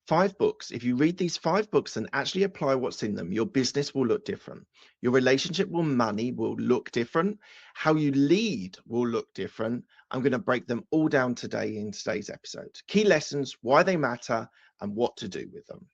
5 books. If you read these 5 books and actually apply what's in them, your business will look different. Your relationship with money will look different. How you lead will look different. I'm going to break them all down today in today's episode. Key lessons, why they matter, and what to do with them.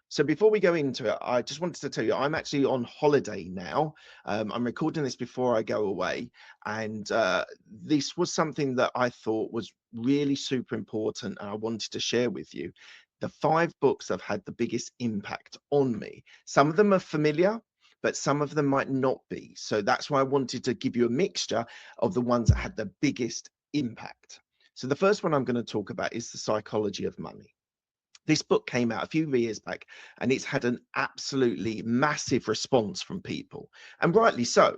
So before we go into it, I just wanted to tell you, I'm actually on holiday now. I'm recording this before I go away. And this was something that I thought was really super important and I wanted to share with you. The 5 books have had the biggest impact on me. Some of them are familiar, but some of them might not be. So that's why I wanted to give you a mixture of the ones that had the biggest impact. So the first one I'm going to talk about is The Psychology of Money. This book came out a few years back and it's had an absolutely massive response from people, and rightly so.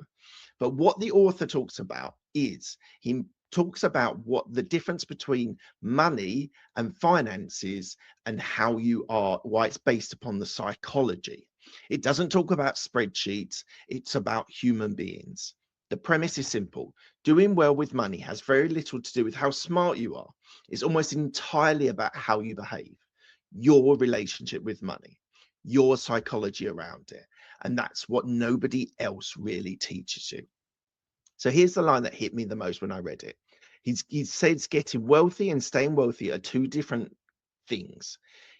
But what the author talks about is he talks about what the difference between money and finances and how you are, why it's based upon the psychology. It doesn't talk about spreadsheets, it's about human beings. The premise is simple. Doing well with money has very little to do with how smart you are. It's almost entirely about how you behave, your relationship with money, your psychology around it. And that's what nobody else really teaches you. So here's the line that hit me the most when I read it. He says getting wealthy and staying wealthy are two different things.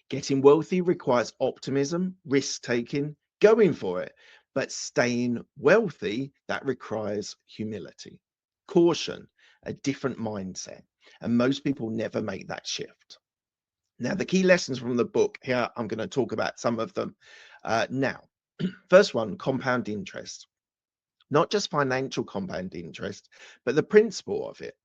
Getting wealthy requires optimism, risk taking, going for it. But staying wealthy, that requires humility, caution, a different mindset. And most people never make that shift. Now, the key lessons from the book here, I'm going to talk about some of them now. First one, compound interest. Not just financial compound interest, but the principle of it.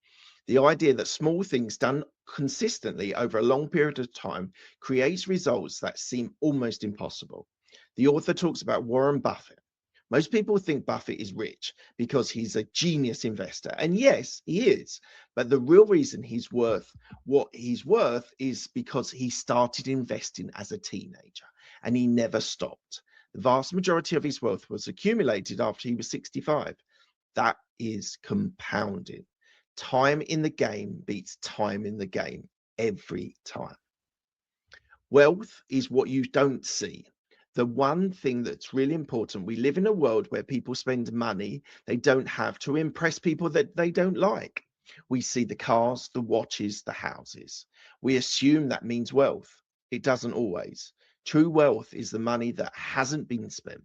The idea that small things done consistently over a long period of time creates results that seem almost impossible. The author talks about Warren Buffett. Most people think Buffett is rich because he's a genius investor. And yes, he is. But the real reason he's worth what he's worth is because he started investing as a teenager and he never stopped. The vast majority of his wealth was accumulated after he was 65. That is compounding. Time in the game beats time in the game every time. Wealth is what you don't see. The one thing that's really important, we live in a world where people spend money they don't have to impress people that they don't like. We see the cars, the watches, the houses. We assume that means wealth. It doesn't always. True wealth is the money that hasn't been spent,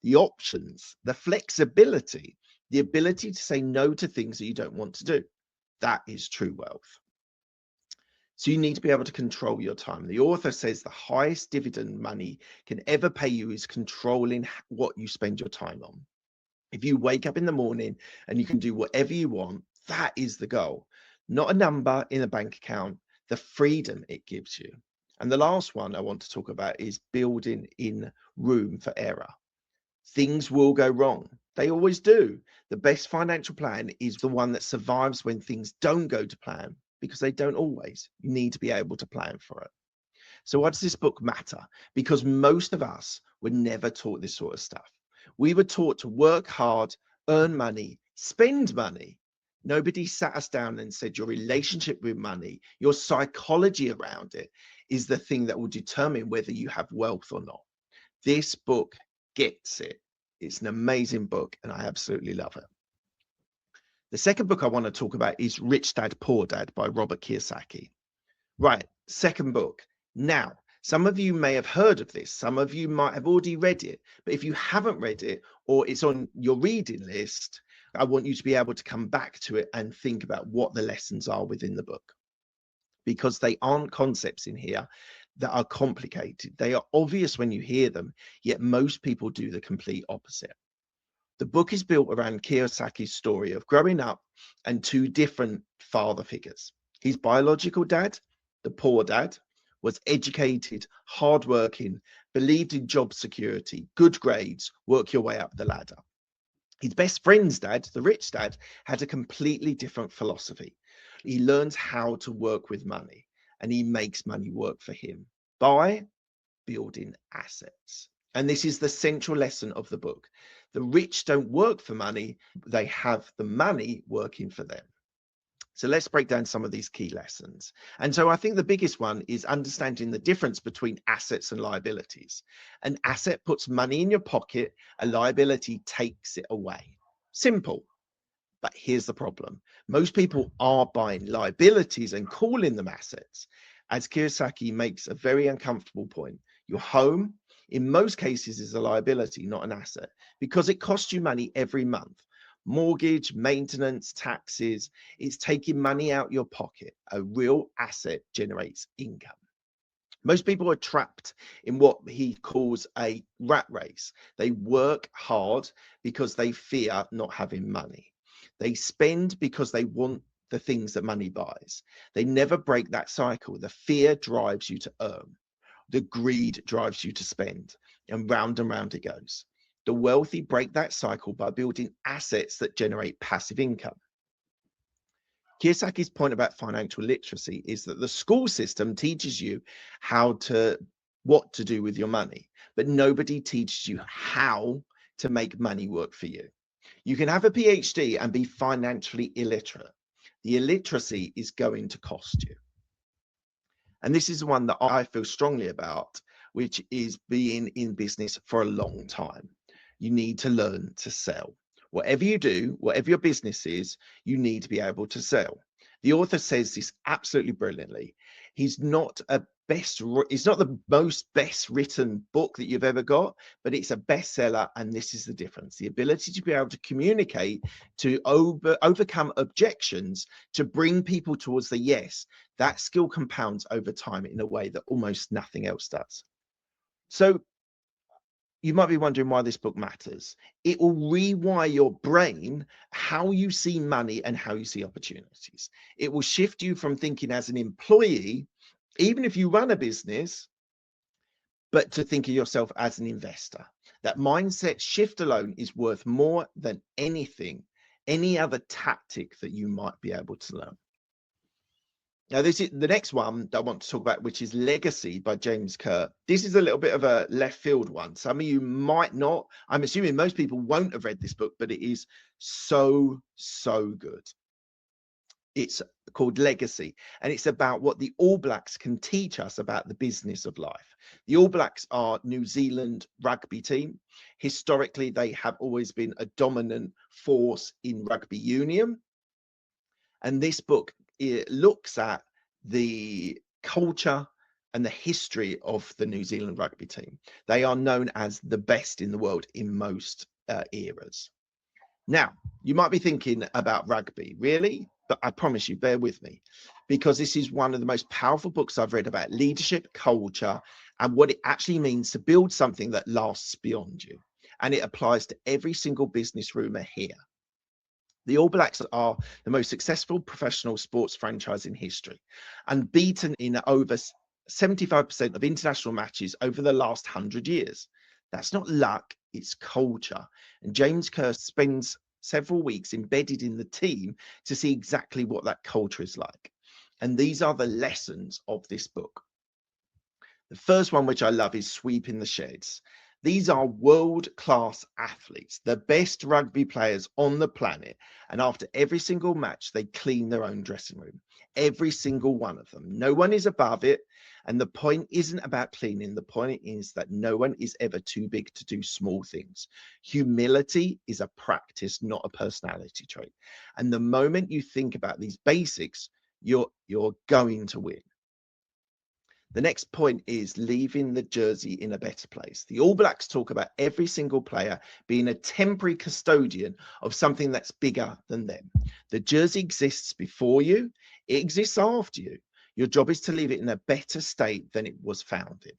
the options, the flexibility, the ability to say no to things that you don't want to do. That is true wealth. So you need to be able to control your time. The author says the highest dividend money can ever pay you is controlling what you spend your time on. If you wake up in the morning and you can do whatever you want, that is the goal. Not a number in a bank account, the freedom it gives you. And the last one I want to talk about is building in room for error. Things will go wrong. They always do. The best financial plan is the one that survives when things don't go to plan, because they don't always. You need to be able to plan for it. So why does this book matter? Because most of us were never taught this sort of stuff. We were taught to work hard, earn money, spend money. Nobody sat us down and said your relationship with money, your psychology around it is the thing that will determine whether you have wealth or not. This book gets it. It's an amazing book and I absolutely love it. The second book I want to talk about is Rich Dad, Poor Dad by Robert Kiyosaki. Right, second book. Now, some of you may have heard of this. Some of you might have already read it. But if you haven't read it or it's on your reading list, I want you to be able to come back to it and think about what the lessons are within the book. Because they aren't concepts in here that are complicated. They are obvious when you hear them, yet most people do the complete opposite. The book is built around Kiyosaki's story of growing up and two different father figures. His biological dad, the poor dad, was educated, hardworking, believed in job security, good grades, work your way up the ladder. His best friend's dad, the rich dad, had a completely different philosophy. He learns how to work with money and he makes money work for him by building assets. And this is the central lesson of the book. The rich don't work for money, they have the money working for them. So let's break down some of these key lessons. And so I think the biggest one is understanding the difference between assets and liabilities. An asset puts money in your pocket, a liability takes it away. Simple. But here's the problem. Most people are buying liabilities and calling them assets. As Kiyosaki makes a very uncomfortable point, your home, in most cases, is a liability, not an asset, because it costs you money every month. Mortgage, maintenance, taxes, it's taking money out your pocket. A real asset generates income. Most people are trapped in what he calls a rat race. They work hard because they fear not having money. They spend because they want the things that money buys. They never break that cycle. The fear drives you to earn. The greed drives you to spend. And round it goes. The wealthy break that cycle by building assets that generate passive income. Kiyosaki's point about financial literacy is that the school system teaches you what to do with your money, but nobody teaches you how to make money work for you. You can have a PhD and be financially illiterate. The illiteracy is going to cost you. And this is one that I feel strongly about, which is being in business for a long time. You need to learn to sell. Whatever you do, whatever your business is, you need to be able to sell. The author says this absolutely brilliantly. It's not the most best written book that you've ever got, but it's a bestseller. And this is the difference: the ability to be able to communicate, to overcome objections, to bring people towards the yes. That skill compounds over time in a way that almost nothing else does. So you might be wondering why this book matters. It will rewire your brain, how you see money and how you see opportunities. It will shift you from thinking as an employee, even if you run a business, but to think of yourself as an investor. That mindset shift alone is worth more than any other tactic that you might be able to learn. Now, this is the next one that I want to talk about, which is Legacy by James Kerr. This is a little bit of a left field one. Some of you might not. I'm assuming most people won't have read this book, but it is so good. It's called Legacy, and it's about what the All Blacks can teach us about the business of life. The All Blacks are New Zealand rugby team. Historically, they have always been a dominant force in rugby union. And this book, it looks at the culture and the history of the New Zealand rugby team. They are known as the best in the world in most eras. Now, you might be thinking about rugby, really? But I promise you, bear with me, because this is one of the most powerful books I've read about leadership, culture, and what it actually means to build something that lasts beyond you. And it applies to every single business rumour here. The All Blacks are the most successful professional sports franchise in history, unbeaten in over 75% of international matches over the last 100 years. That's not luck, it's culture. And James Kerr spends several weeks embedded in the team to see exactly what that culture is like. And these are the lessons of this book. The first one, which I love, is sweeping the sheds. These are world-class athletes, the best rugby players on the planet. And after every single match, they clean their own dressing room. Every single one of them. No one is above it. And the point isn't about cleaning. The point is that no one is ever too big to do small things. Humility is a practice, not a personality trait. And the moment you think about these basics, you're going to win. The next point is leaving the jersey in a better place. The All Blacks talk about every single player being a temporary custodian of something that's bigger than them. The jersey exists before you, it exists after you. Your job is to leave it in a better state than it was found in.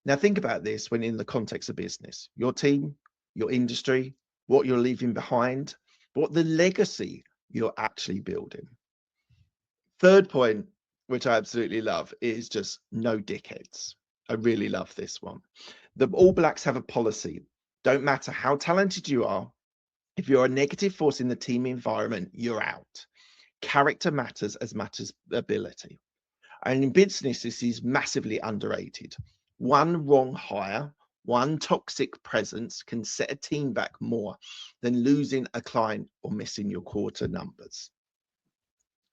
Now think about this when in the context of business, your team, your industry, what you're leaving behind, what the legacy you're actually building. Third point, which I absolutely love, is just no dickheads. I really love this one. The All Blacks have a policy. Don't matter how talented you are, if you're a negative force in the team environment, you're out. Character matters as much as ability. And in business, this is massively underrated. One wrong hire, one toxic presence can set a team back more than losing a client or missing your quarter numbers.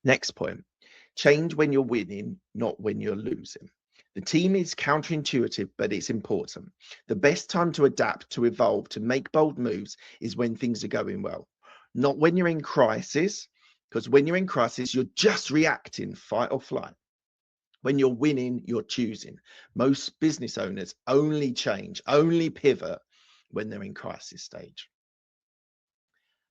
Next point, change when you're winning, not when you're losing. The team is counterintuitive, but it's important. The best time to adapt, to evolve, to make bold moves is when things are going well, not when you're in crisis, because when you're in crisis, you're just reacting, fight or flight. When you're winning, you're choosing. Most business owners only change, only pivot when they're in crisis stage.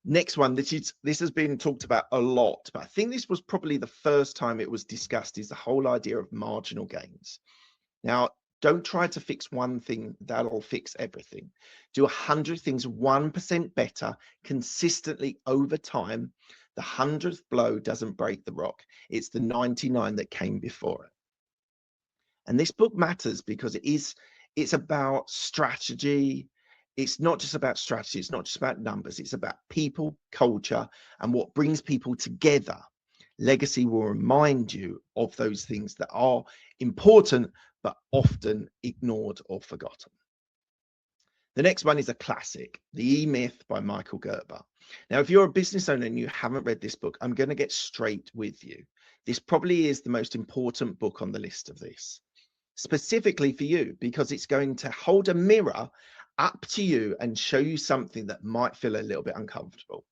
Next one, this has been talked about a lot, but I think this was probably the first time it was discussed, is the whole idea of marginal gains. Now, don't try to fix one thing, that'll fix everything. Do 100 things 1% better consistently over time. The 100th blow doesn't break the rock. It's the 99 that came before it. And this book matters because it's about strategy. It's not just about strategy. It's not just about numbers. It's about people, culture, and what brings people together. Legacy will remind you of those things that are important, but often ignored or forgotten. The next one is a classic, The E-Myth by Michael Gerber. Now, if you're a business owner and you haven't read this book, I'm going to get straight with you. This probably is the most important book on the list of this, specifically for you, because it's going to hold a mirror up to you and show you something that might feel a little bit uncomfortable.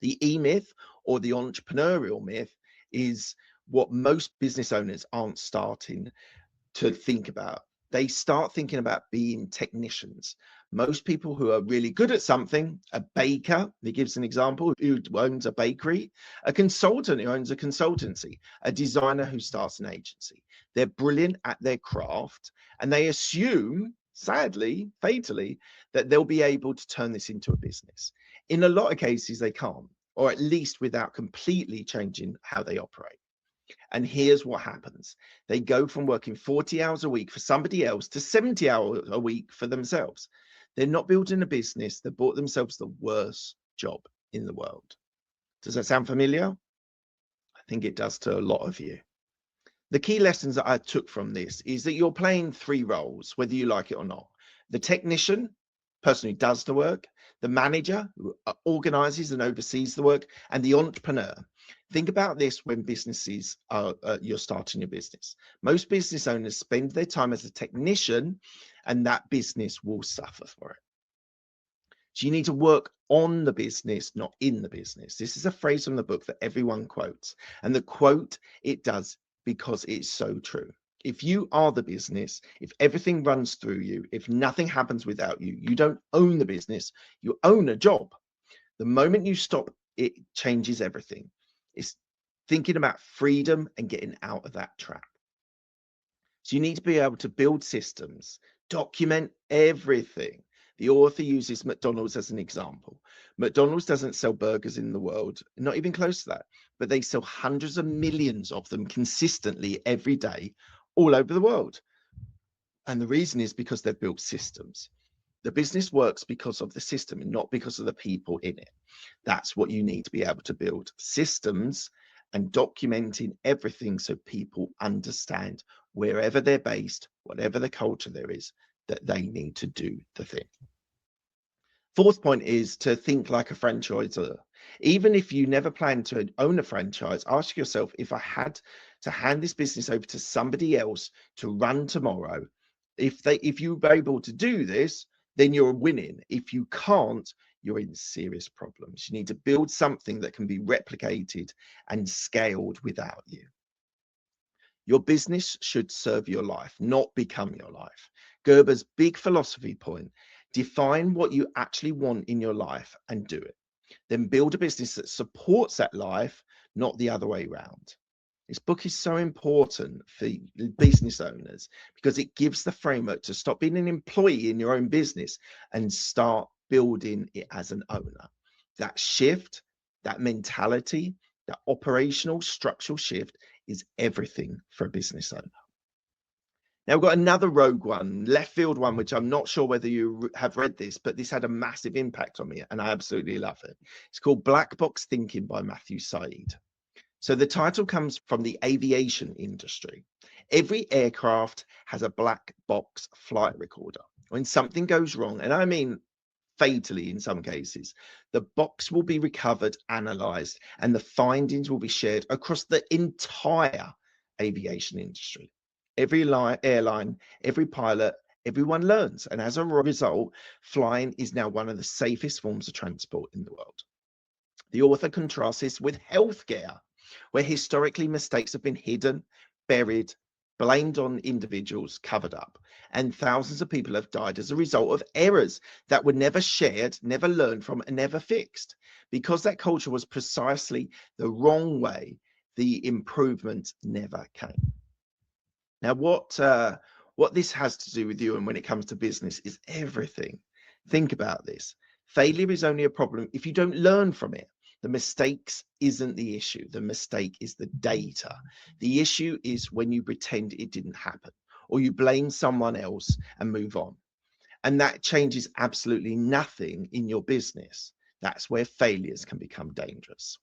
The E-myth, or the entrepreneurial myth, is what most business owners aren't starting to think about. They start thinking about being technicians. Most people who are really good at something, a baker, he gives an example, who owns a bakery, a consultant who owns a consultancy, a designer who starts an agency. They're brilliant at their craft, and they assume, sadly, fatally, that they'll be able to turn this into a business. In a lot of cases, they can't, or at least without completely changing how they operate. And here's what happens. They go from working 40 hours a week for somebody else to 70 hours a week for themselves. They're not building a business. They bought themselves the worst job in the world. Does that sound familiar? I think it does to a lot of you. The key lessons that I took from this is that you're playing three roles, whether you like it or not. The technician, person who does the work, the manager who organizes and oversees the work, and the entrepreneur. Think about this when businesses are, you're starting your business. Most business owners spend their time as a technician, and that business will suffer for it. So you need to work on the business, not in the business. This is a phrase from the book that everyone quotes. And the quote, it does because it's so true. If you are the business, if everything runs through you, if nothing happens without you, you don't own the business, you own a job. The moment you stop, it changes everything. It's thinking about freedom and getting out of that trap. So you need to be able to build systems, document everything. The author uses McDonald's as an example. McDonald's doesn't sell burgers in the world, not even close to that, but they sell hundreds of millions of them consistently every day all over the world. And the reason is because they've built systems. The business works because of the system and not because of the people in it. That's what you need to be able to build systems and documenting everything so people understand wherever they're based, whatever the culture there is, that they need to do the thing. Fourth point is to think like a franchisor. Even if you never plan to own a franchise, ask yourself, if I had to hand this business over to somebody else to run tomorrow, if you were able to do this, then you're winning. If you can't, you're in serious problems. You need to build something that can be replicated and scaled without you. Your business should serve your life, not become your life. Gerber's big philosophy point: define what you actually want in your life and do it. Then build a business that supports that life, not the other way around. This book is so important for business owners because it gives the framework to stop being an employee in your own business and start building it as an owner. That shift, that mentality, that operational structural shift is everything for a business owner. Now we've got another rogue one, left field one, which I'm not sure whether you have read this, but this had a massive impact on me and I absolutely love it. It's called Black Box Thinking by Matthew Syed. So the title comes from the aviation industry. Every aircraft has a black box flight recorder. When something goes wrong, and I mean fatally in some cases. The box will be recovered, analysed, and the findings will be shared across the entire aviation industry. Every airline, every pilot, everyone learns. And as a result, flying is now one of the safest forms of transport in the world. The author contrasts this with healthcare, where historically mistakes have been hidden, buried, blamed on individuals, covered up, and thousands of people have died as a result of errors that were never shared, never learned from, and never fixed. Because that culture was precisely the wrong way, the improvement never came. Now, what this has to do with you and when it comes to business is everything. Think about this. Failure is only a problem if you don't learn from it. The mistakes isn't the issue. The mistake is the data. The issue is when you pretend it didn't happen or you blame someone else and move on. And that changes absolutely nothing in your business. That's where failures can become dangerous.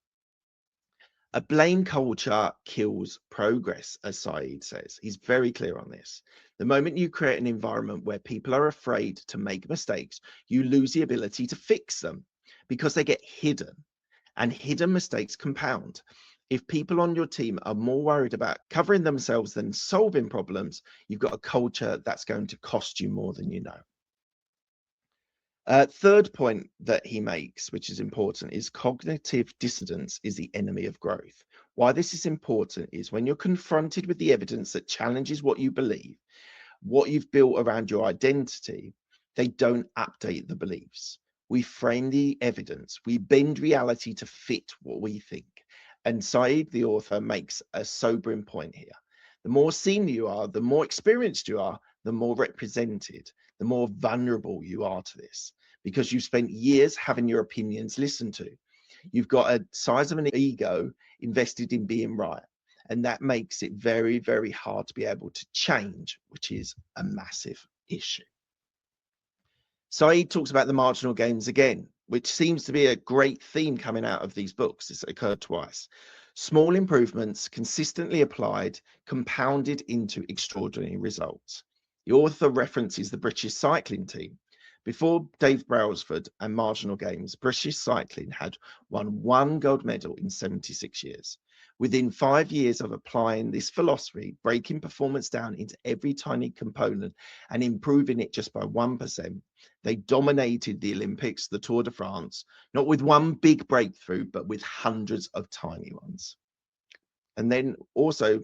A blame culture kills progress, as Saeed says. He's very clear on this. The moment you create an environment where people are afraid to make mistakes, you lose the ability to fix them because they get hidden, and hidden mistakes compound. If people on your team are more worried about covering themselves than solving problems, you've got a culture that's going to cost you more than you know. Third point that he makes, which is important, is cognitive dissonance is the enemy of growth. Why this is important is when you're confronted with the evidence that challenges what you believe, what you've built around your identity, they don't update the beliefs. We frame the evidence, we bend reality to fit what we think. And Saeed, the author, makes a sobering point here. The more senior you are, the more experienced you are, the more represented, the more vulnerable you are to this, because you've spent years having your opinions listened to. You've got a size of an ego invested in being right. And that makes it very, very hard to be able to change, which is a massive issue. Saeed talks about the marginal gains again, which seems to be a great theme coming out of these books. It's occurred twice. Small improvements consistently applied, compounded into extraordinary results. The author references the British cycling team. Before Dave Brailsford and marginal gains, British cycling had won 1 gold medal in 76 years. Within 5 years of applying this philosophy, breaking performance down into every tiny component and improving it just by 1%, they dominated the Olympics, the Tour de France, not with one big breakthrough, but with hundreds of tiny ones. And then also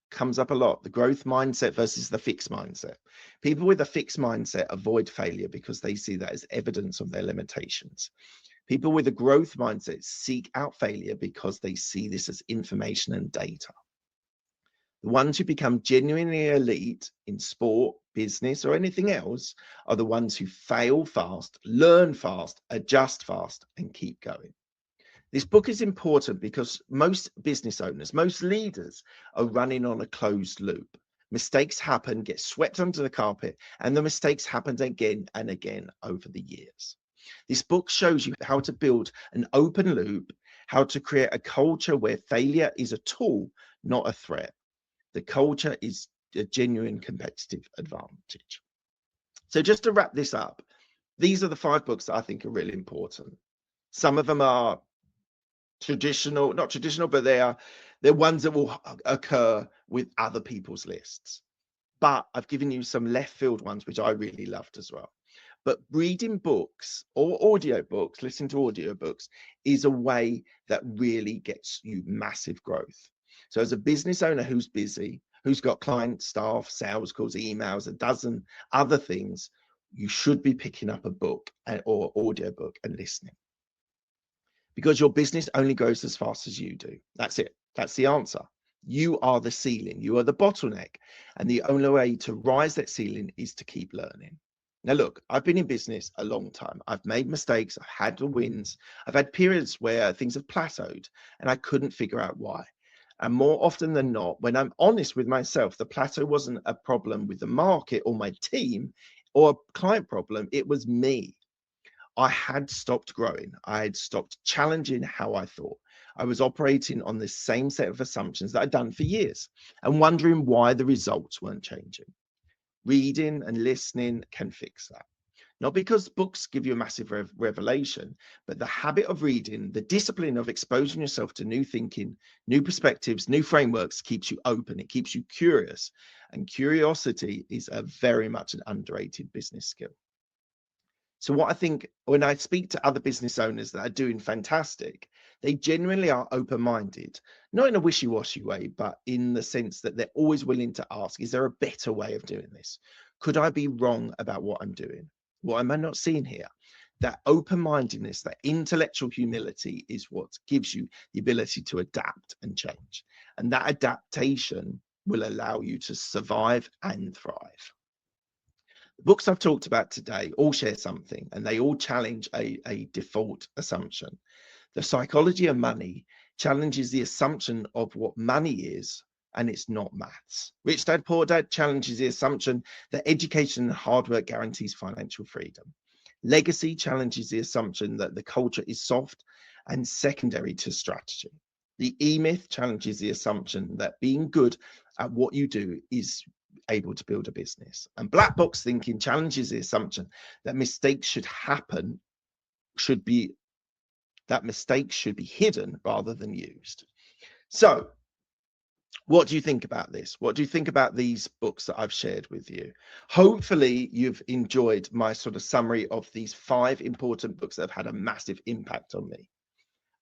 comes up a lot, the growth mindset versus the fixed mindset. People with a fixed mindset avoid failure because they see that as evidence of their limitations. People with a growth mindset seek out failure because they see this as information and data. The ones who become genuinely elite in sport, business, or anything else are the ones who fail fast, learn fast, adjust fast, and keep going. This book is important because most business owners, most leaders are running on a closed loop. Mistakes happen, get swept under the carpet, and the mistakes happen again and again over the years. This book shows you how to build an open loop, how to create a culture where failure is a tool, not a threat. The culture is a genuine competitive advantage. So just to wrap this up, these are the 5 books that I think are really important. Some of them are traditional, not traditional, but they're ones that will occur with other people's lists. But I've given you some left field ones, which I really loved as well. But reading books or audiobooks, listening to audiobooks is a way that really gets you massive growth. So as a business owner who's busy, who's got clients, staff, sales calls, emails, a dozen other things, you should be picking up a book or audiobook and listening. Because your business only grows as fast as you do. That's it. That's the answer. You are the ceiling. You are the bottleneck. And the only way to rise that ceiling is to keep learning. Now, look, I've been in business a long time. I've made mistakes. I've had the wins. I've had periods where things have plateaued and I couldn't figure out why. And more often than not, when I'm honest with myself, the plateau wasn't a problem with the market or my team or a client problem. It was me. I had stopped growing. I had stopped challenging how I thought. I was operating on the same set of assumptions that I'd done for years and wondering why the results weren't changing. Reading and listening can fix that. Not because books give you a massive revelation, but the habit of reading, the discipline of exposing yourself to new thinking, new perspectives, new frameworks keeps you open. It keeps you curious. And curiosity is a very much an underrated business skill. So what I think when I speak to other business owners that are doing fantastic, they genuinely are open-minded, not in a wishy-washy way, but in the sense that they're always willing to ask, is there a better way of doing this? Could I be wrong about what I'm doing? What am I not seeing here? That open-mindedness, that intellectual humility is what gives you the ability to adapt and change. And that adaptation will allow you to survive and thrive. The books I've talked about today all share something, and they all challenge a default assumption. The Psychology of Money challenges the assumption of what money is, and it's not maths. Rich Dad, Poor Dad challenges the assumption that education and hard work guarantees financial freedom. Legacy challenges the assumption that the culture is soft and secondary to strategy. The E-Myth challenges the assumption that being good at what you do is able to build a business. And Black Box Thinking challenges the assumption that mistakes should be hidden rather than used. So what do you think about this? What do you think about these books that I've shared with you? Hopefully you've enjoyed my sort of summary of these 5 important books that have had a massive impact on me.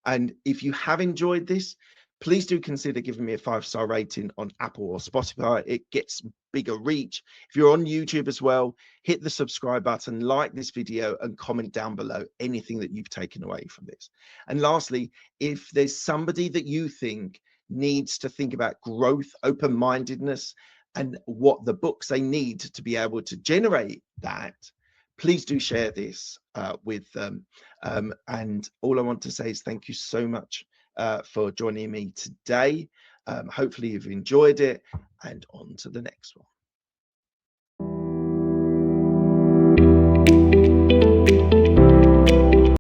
And if you have enjoyed this, please do consider giving me a 5-star rating on Apple or Spotify. It gets bigger reach. If you're on YouTube as well, hit the subscribe button, like this video, and comment down below anything that you've taken away from this. And lastly, if there's somebody that you think needs to think about growth, open-mindedness, and what the books they need to be able to generate that, please do share this with them. And all I want to say is thank you so much for joining me today. Hopefully you've enjoyed it, and on to the next one.